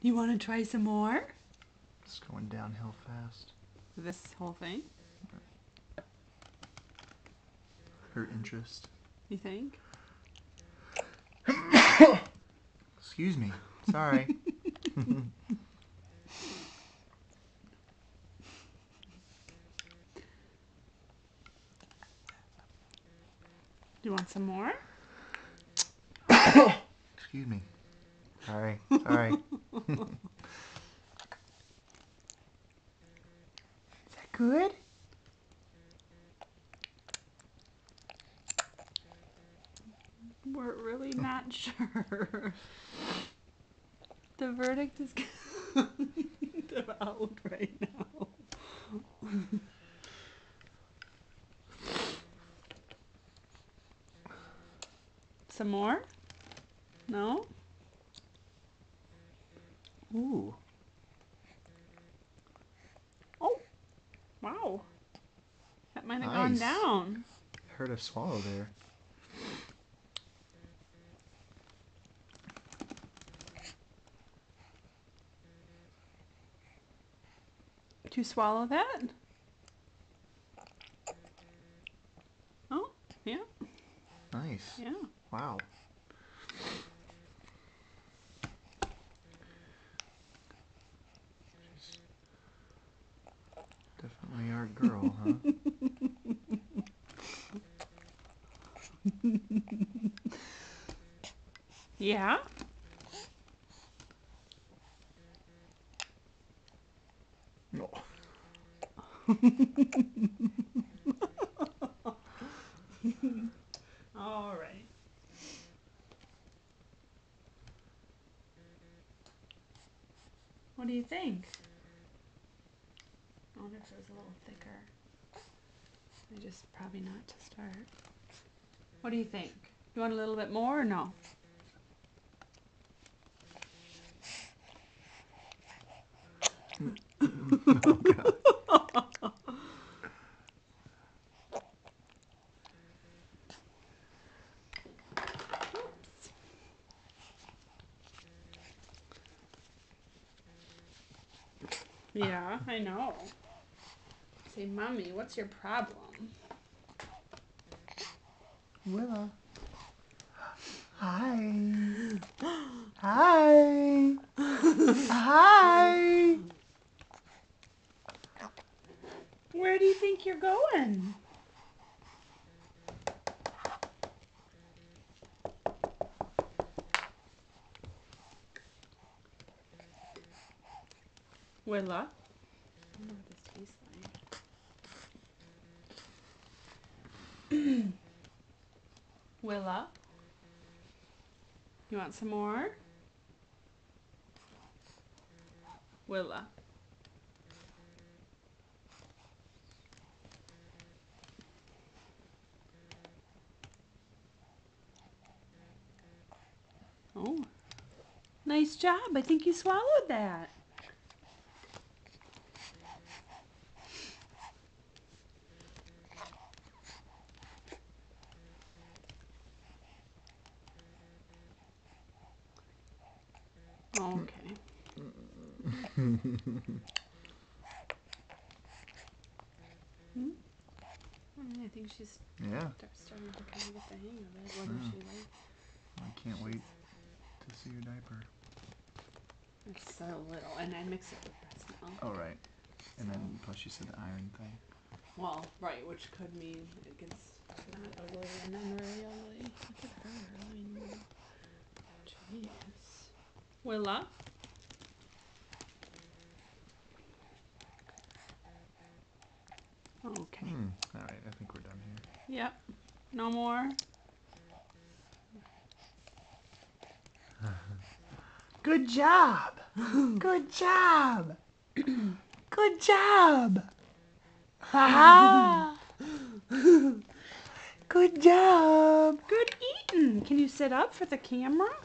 You want to try some more? It's going downhill fast. This whole thing? Her interest. You think? Excuse me. Sorry. Do you want some more? Excuse me. Sorry. Sorry. Is that good? We're really not sure. The verdict is out right now. Some more? No? Ooh. Oh, wow. That might have Nice. gone down. Heard a swallow there. Did you swallow that? Oh, yeah. Nice. Yeah. Wow. She's definitely our girl, huh? Yeah? No. All right. What do you think? I wonder if it was a little thicker. I just probably not to start. What do you think? You want a little bit more or no? Oh, God. Yeah, I know. Say, Mommy, what's your problem? Willa. Hi. Hi. Hi. Where do you think you're going? Willa. I wonder what this tastes like. Willa. You want some more? Willa. Oh, nice job. I think you swallowed that. Okay. I think she's Yeah. starting to kind of get the hang of it, whether she likes. I can't wait to see your diaper. It's so little, and I mix it with breast milk. Oh, right. And then plus you said the iron thing. Well, right, which could mean it gets not ugly and then really ugly. Look at her. I mean, jeez. Willa? Okay. All right, I think we're done here. Yep. No more? Good job. Good job. Good job. Ha ha. Good job. Good eating. Can you sit up for the camera?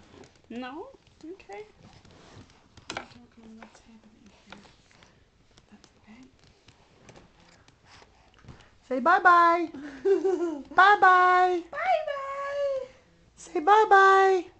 No? Okay. I don't know what's happening here. That's okay. Say bye-bye. Bye-bye. Bye-bye. Say bye-bye.